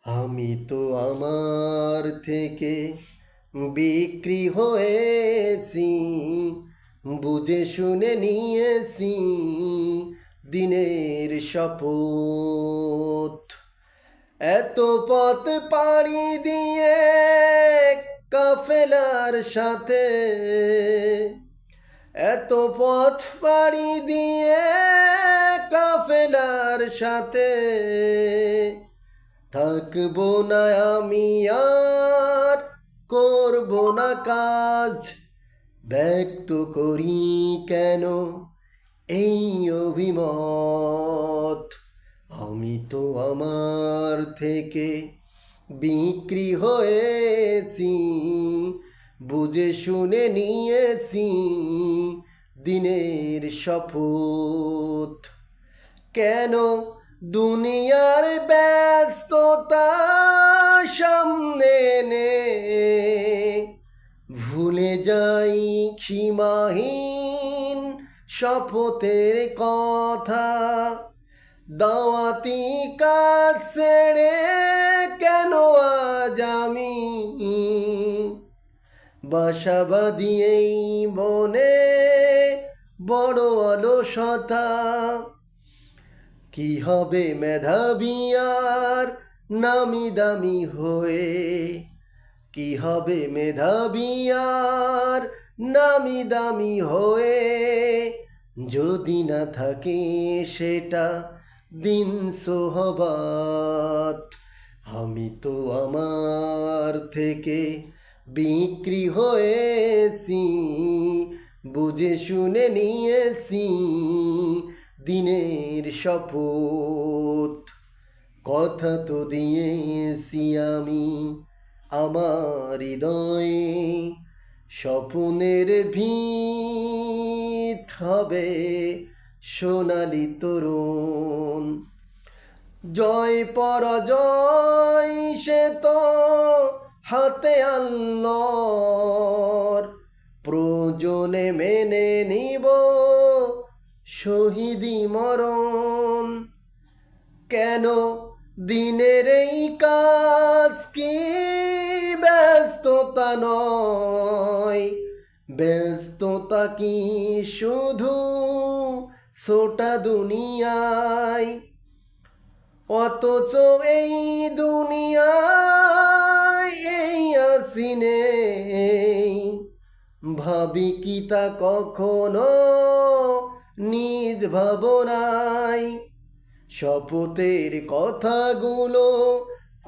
আমি তো আমার থেকে বিক্রি হয়েছি, বুঝে শুনে নিয়েছি দিনের শপথ। এত পথ পাড়ি দিয়ে কাফেলার সাথে, এত পথ পাড়ি দিয়ে কাফেলার সাথে থাকবো না আমি আর করবো না কাজ। ব্যক্ত করি কেন এই অভিমত? আমি তো আমার থেকে বিক্রি হয়েছি, বুঝে শুনে নিয়েছি দিনের শপথ। কেন দুনিয়ার ব্যস্ততা সামনে এনে ভুলে যাই সীমাহীন শপথের কথা? দাওয়াতি কাজ ছেড়ে কেন আজ আমি বাসা বাঁধি এই বনে বড় অলসতা? কি হবে মেধাবী আর নামি দামি হয়ে? কি হবে মেধাবী আর নামি দামি হয়ে যদি না থাকে সেটা দিন সোহবাত? আমি তো আমার থেকে বিক্রি হয়েছি, বুঝে শুনে নিয়েছি দিনের শপথ। কথা তো দিয়েছি আমি আমার হৃদয়ে, স্বপ্নের ভিত হবে সোনালি তরুণ। জয় পরাজয় সে তো হাতে আল্লাহর, প্রয়োজনে মেনে নিব শহীদি মরণ। কেন দিনের এই কাজ কি ব্যস্ততা নয়? ব্যস্ততা কি শুধু ছোটা দুনিয়ায়? অথচ এই দুনিয়ায় এই আসিনে ভাবি কি তা কখনো নিজ ভাবনায়? শপথের কথাগুলো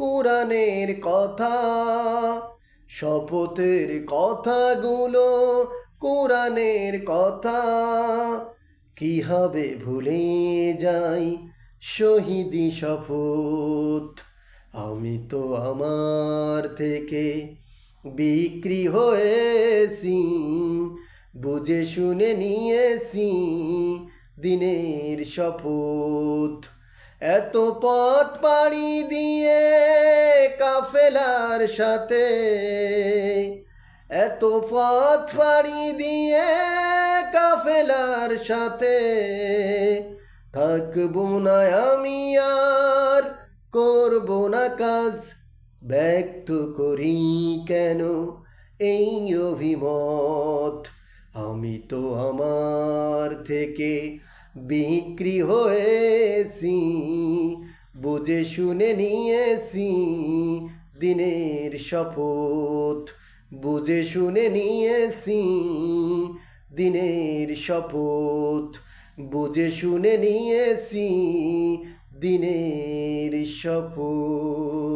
কোরআনের কথা, শপথের কথাগুলো কোরআনের কথা। কি হবে ভুলে যাই শহীদি শপথ? আমি তো আমার থেকে বিক্রি হয়েছি, বুঝে শুনে নিয়েছি দিনের শপথ। এত পথ পাড়ি দিয়ে কাফেলার সাথে, এত পথ পাড়ি দিয়ে কাফেলার সাথে থাকবো না আমি আর করবো না কাজ। ব্যক্ত করি কেন এই অভিমত? আমি তো আমার থেকে বিক্রি হয়েছি, বুঝে শুনে নিয়েছি দিনের শপথ। বুঝে শুনে নিয়েছি দিনের শপথ। বুঝে শুনে নিয়েছি দিনের শপথ।